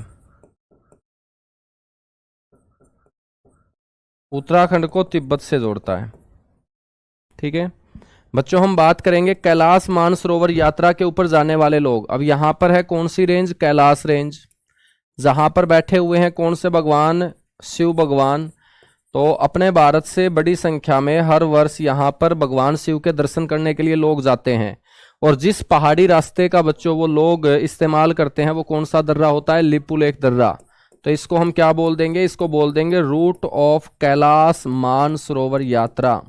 उत्तराखंड को तिब्बत से जोड़ता है। ठीक है बच्चों, हम बात करेंगे कैलाश मानसरोवर यात्रा के ऊपर जाने वाले लोग। अब यहां पर है कौन सी रेंज? कैलाश रेंज। जहां पर बैठे हुए हैं कौन से भगवान? शिव भगवान। तो अपने भारत से बड़ी संख्या में हर वर्ष यहां पर भगवान शिव के दर्शन करने के लिए लोग जाते हैं। और जिस पहाड़ी रास्ते का बच्चों वो लोग इस्तेमाल करते हैं, वो कौन सा दर्रा होता है? लिपू लेक दर्रा। तो इसको हम क्या बोल देंगे? इसको बोल देंगे रूट ऑफ कैलाश मानसरोवर यात्रा।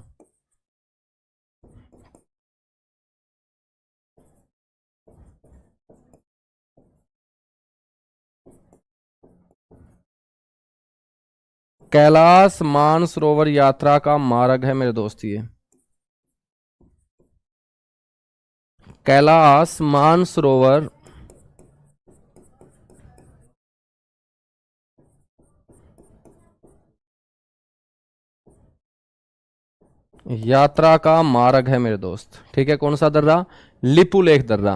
कैलाश मानसरोवर यात्रा का मार्ग है मेरे दोस्त ये। कैलाश मानसरोवर यात्रा का मार्ग है मेरे दोस्त। ठीक है, कौन सा दर्रा? लिपू लेक दर्रा।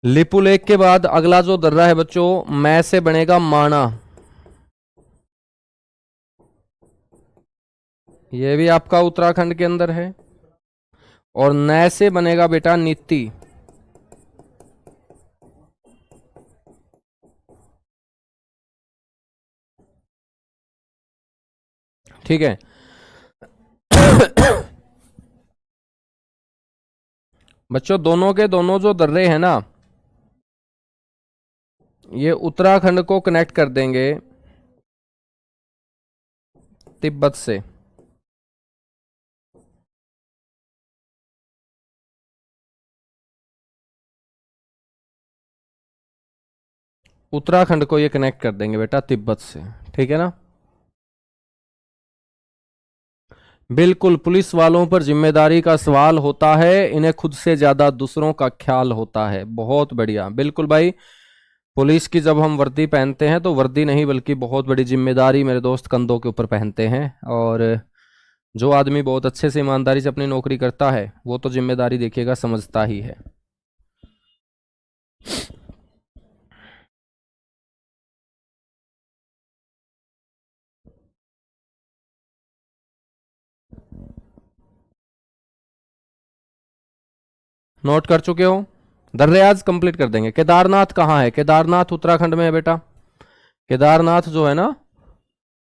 लिपू लेक के बाद अगला जो दर्रा है बच्चों, मै से बनेगा माना। ये भी आपका उत्तराखंड के अंदर है। और नै से बनेगा बेटा नीति। ठीक है बच्चों, दोनों के दोनों जो दर्रे हैं ना, ये उत्तराखंड को कनेक्ट कर देंगे तिब्बत से। उत्तराखंड को ये कनेक्ट कर देंगे बेटा तिब्बत से। ठीक है ना? बिल्कुल, पुलिस वालों पर जिम्मेदारी का सवाल होता है, इन्हें खुद से ज्यादा दूसरों का ख्याल होता है। बहुत बढ़िया, बिल्कुल भाई। पुलिस की जब हम वर्दी पहनते हैं तो वर्दी नहीं बल्कि बहुत बड़ी जिम्मेदारी मेरे दोस्त कंधों के ऊपर पहनते हैं। और जो आदमी बहुत अच्छे से ईमानदारी से अपनी नौकरी करता है वो तो जिम्मेदारी देखिएगा समझता ही है। नोट कर चुके हो? दर्रे आज कंप्लीट कर देंगे। केदारनाथ कहाँ है? केदारनाथ उत्तराखंड में है बेटा। केदारनाथ जो है ना,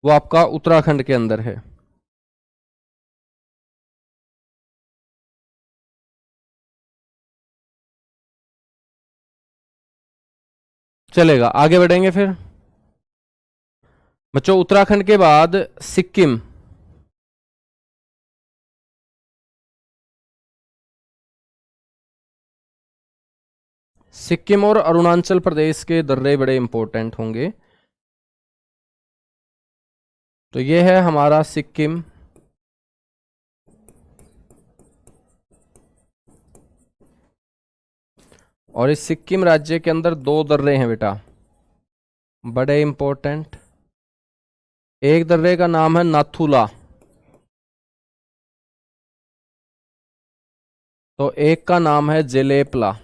वो आपका उत्तराखंड के अंदर है। चलेगा, आगे बढ़ेंगे फिर बच्चों। उत्तराखंड के बाद सिक्किम। सिक्किम और अरुणाचल प्रदेश के दर्रे बड़े इंपॉर्टेंट होंगे। तो ये है हमारा सिक्किम। और इस सिक्किम राज्य के अंदर दो दर्रे हैं बेटा, बड़े इंपॉर्टेंट। एक दर्रे का नाम है नाथुला, तो एक का नाम है जेलेपला।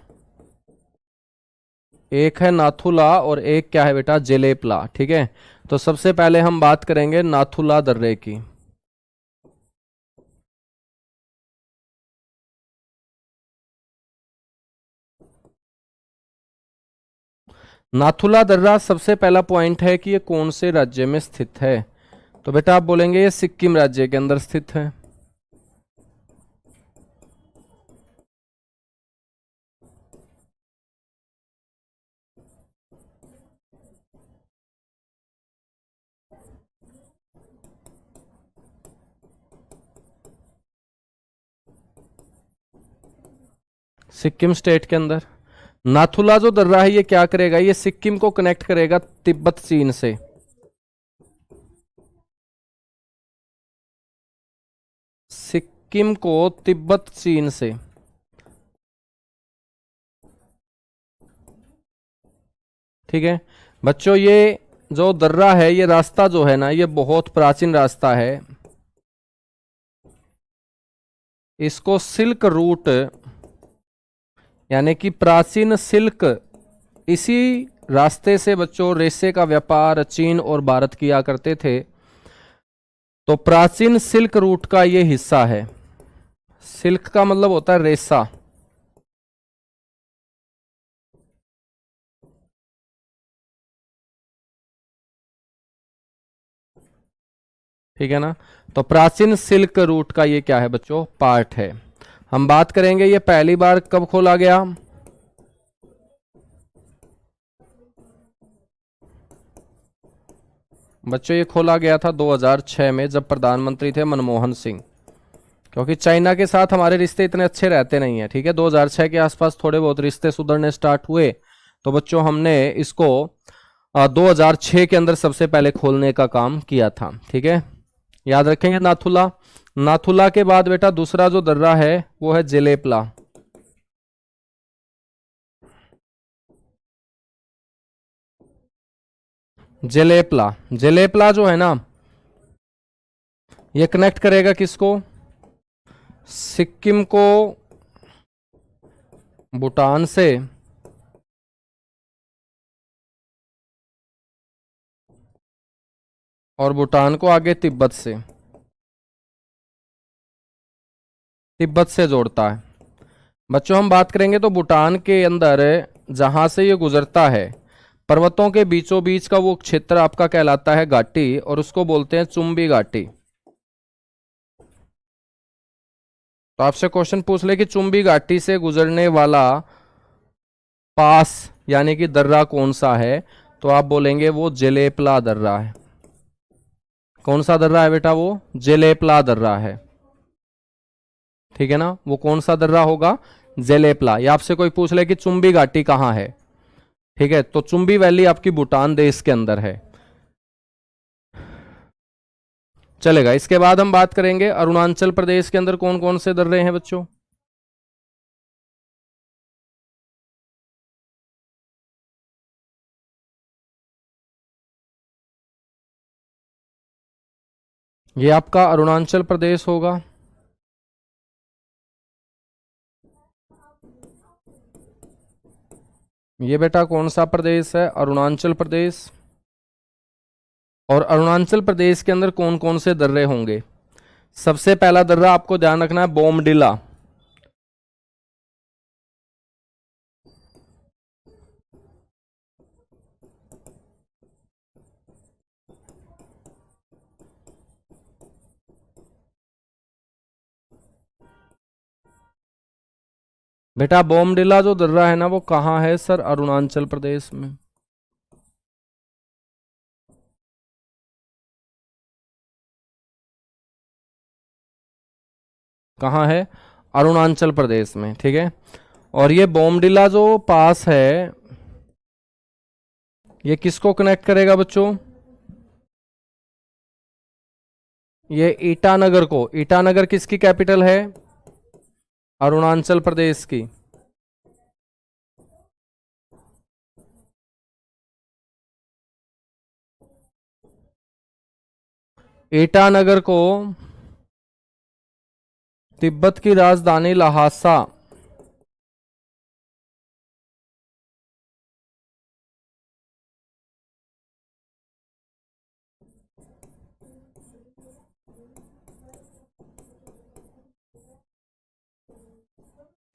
एक है नाथुला और एक क्या है बेटा? जेलेपला। ठीक है, तो सबसे पहले हम बात करेंगे नाथुला दर्रे की। नाथुला दर्रा सबसे पहला पॉइंट है कि ये कौन से राज्य में स्थित है। तो बेटा आप बोलेंगे ये सिक्किम राज्य के अंदर स्थित है। सिक्किम स्टेट के अंदर नाथुला जो दर्रा है ये क्या करेगा? ये सिक्किम को कनेक्ट करेगा तिब्बत चीन से। सिक्किम को तिब्बत चीन से। ठीक है बच्चों, ये जो दर्रा है, ये रास्ता जो है ना, ये बहुत प्राचीन रास्ता है। इसको सिल्क रूट, यानी कि प्राचीन सिल्क, इसी रास्ते से बच्चों रेशे का व्यापार चीन और भारत किया करते थे। तो प्राचीन सिल्क रूट का ये हिस्सा है। सिल्क का मतलब होता है रेशा। ठीक है ना। तो प्राचीन सिल्क रूट का ये क्या है बच्चों, पार्ट है। हम बात करेंगे ये पहली बार कब खोला गया। बच्चों ये खोला गया था 2006 में, जब प्रधानमंत्री थे मनमोहन सिंह। क्योंकि चाइना के साथ हमारे रिश्ते इतने अच्छे रहते नहीं है। ठीक है, 2006 के आसपास थोड़े बहुत रिश्ते सुधरने स्टार्ट हुए, तो बच्चों हमने इसको 2006 के अंदर सबसे पहले खोलने का काम किया था। ठीक है, याद रखेंगे नाथुला। नाथुला के बाद बेटा दूसरा जो दर्रा है वो है जेलेपला। जेलेपला, जेलेपला जो है ना, ये कनेक्ट करेगा किसको, सिक्किम को भूटान से, और भूटान को आगे तिब्बत से, तिब्बत से जोड़ता है। बच्चों हम बात करेंगे तो भूटान के अंदर जहां से ये गुजरता है, पर्वतों के बीचों बीच का वो क्षेत्र आपका कहलाता है घाटी, और उसको बोलते हैं चुंबी घाटी। तो आपसे क्वेश्चन पूछ ले कि चुंबी घाटी से गुजरने वाला पास यानी कि दर्रा कौन सा है, तो आप बोलेंगे वो जेलेपला दर्रा है। कौन सा दर्रा है बेटा, वो जेलेपला दर्रा है। ठीक है ना, वो कौन सा दर्रा होगा, जेलेपला। या आपसे कोई पूछ ले कि चुंबी घाटी कहाँ है, ठीक है, तो चुंबी वैली आपकी भूटान देश के अंदर है। चलेगा। इसके बाद हम बात करेंगे अरुणाचल प्रदेश के अंदर कौन कौन से दर्रे हैं बच्चों। ये आपका अरुणाचल प्रदेश होगा। ये बेटा कौन सा प्रदेश है, अरुणाचल प्रदेश। और अरुणाचल प्रदेश के अंदर कौन कौन से दर्रे होंगे। सबसे पहला दर्रा आपको ध्यान रखना है, बोमडिला। बेटा बोमडिला जो दर्रा है ना, वो कहाँ है सर, अरुणाचल प्रदेश में। कहाँ है, अरुणाचल प्रदेश में। ठीक है, और ये बोमडिला जो पास है, ये किसको कनेक्ट करेगा बच्चों, ये ईटानगर को। ईटानगर किसकी कैपिटल है, अरुणाचल प्रदेश की। ईटानगर को तिब्बत की राजधानी लहासा,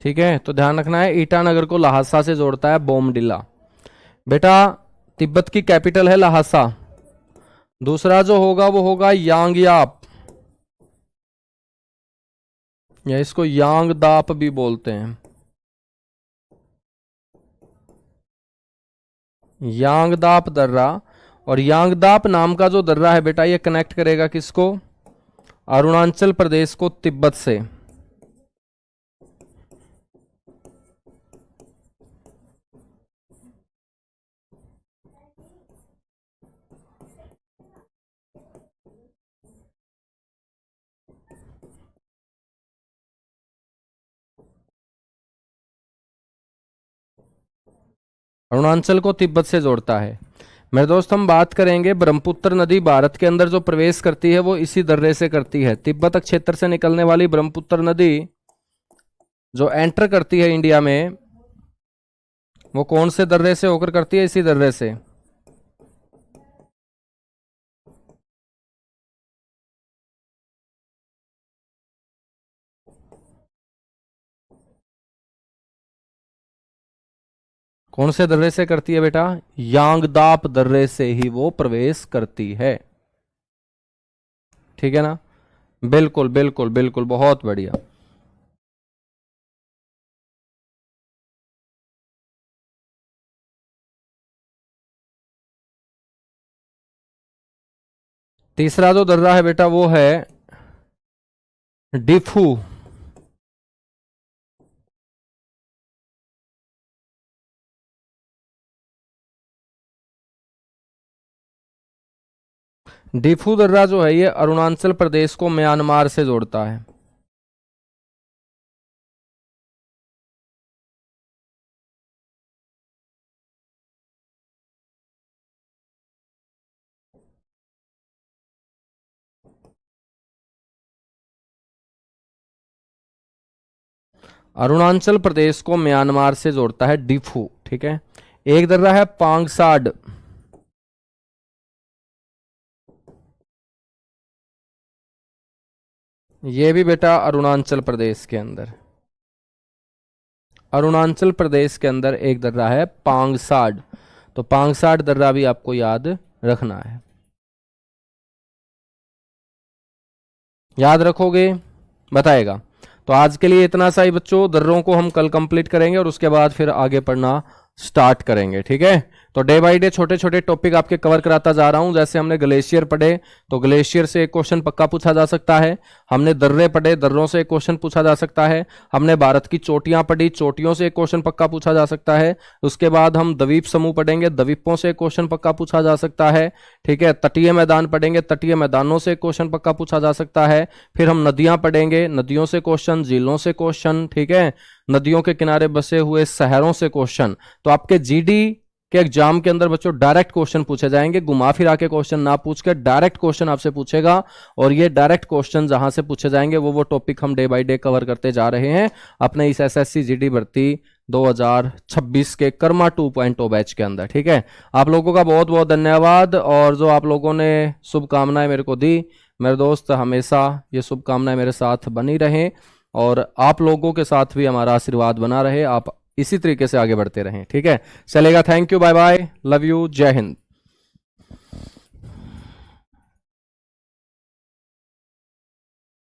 ठीक है, तो ध्यान रखना है ईटानगर को लहासा से जोड़ता है बोमडिला। बेटा तिब्बत की कैपिटल है लहासा। दूसरा जो होगा वो होगा यांगयाप, या इसको यांगदाप भी बोलते हैं। यांगदाप दर्रा। और यांगदाप नाम का जो दर्रा है बेटा, ये कनेक्ट करेगा किसको, अरुणाचल प्रदेश को तिब्बत से। अरुणाचल को तिब्बत से जोड़ता है। मेरे दोस्त हम बात करेंगे ब्रह्मपुत्र नदी भारत के अंदर जो प्रवेश करती है वो इसी दर्रे से करती है। तिब्बत क्षेत्र से निकलने वाली ब्रह्मपुत्र नदी जो एंटर करती है इंडिया में वो कौन से दर्रे से होकर करती है? इसी दर्रे से। कौन से दर्रे से करती है बेटा? यांगदाप दर्रे से ही वो प्रवेश करती है। ठीक है ना? बिल्कुल बिल्कुल बिल्कुल, बहुत बढ़िया। तीसरा जो दर्रा है बेटा वो है डिफू। डिफू दर्रा जो है ये अरुणाचल प्रदेश को म्यांमार से जोड़ता है। अरुणाचल प्रदेश को म्यांमार से जोड़ता है डिफू। ठीक है। एक दर्रा है पांगसाड। ये भी बेटा अरुणाचल प्रदेश के अंदर, अरुणाचल प्रदेश के अंदर एक दर्रा है पांगसाड। तो पांगसाड दर्रा भी आपको याद रखना है। याद रखोगे? बताएगा। तो आज के लिए इतना सा ही बच्चों, दर्रों को हम कल कंप्लीट करेंगे और उसके बाद फिर आगे पढ़ना स्टार्ट करेंगे। ठीक है। तो डे बाय डे छोटे छोटे टॉपिक आपके कवर कराता जा रहा हूं। जैसे हमने ग्लेशियर पढ़े तो ग्लेशियर से एक क्वेश्चन पक्का पूछा जा सकता है। हमने दर्रे पढ़े, दर्रों से एक क्वेश्चन पूछा जा सकता है। हमने भारत की चोटियां पढ़ी, चोटियों से एक क्वेश्चन पक्का पूछा जा सकता है। उसके बाद हम द्वीप समूह पढ़ेंगे, द्वीपों से एक क्वेश्चन पक्का पूछा जा सकता है। ठीक है। तटीय मैदान पढ़ेंगे, तटीय मैदानों से क्वेश्चन पक्का पूछा जा सकता है। फिर हम नदियां पढ़ेंगे, नदियों से क्वेश्चन, झीलों से क्वेश्चन। ठीक है। नदियों के किनारे बसे हुए शहरों से क्वेश्चन। तो आपके जीडी के एग्जाम के अंदर बच्चों डायरेक्ट क्वेश्चन पूछे जाएंगे, घुमा फिरा के क्वेश्चन ना पूछ के डायरेक्ट क्वेश्चन आपसे पूछेगा। और ये डायरेक्ट क्वेश्चन जहां से पूछे जाएंगे वो टॉपिक हम डे बाय डे कवर करते जा रहे हैं अपने इस एसएससी जीडी भर्ती 2026 के कर्मा 2.0 बैच के अंदर। ठीक है। आप लोगों का बहुत बहुत धन्यवाद। और जो आप लोगों ने शुभकामनाएं मेरे को दी, मेरे दोस्त हमेशा ये शुभकामनाएं मेरे साथ बनी रहें और आप लोगों के साथ भी हमारा आशीर्वाद बना रहे, आप इसी तरीके से आगे बढ़ते रहें। ठीक है। चलेगा। Thank you, bye bye, love you, जय हिंद।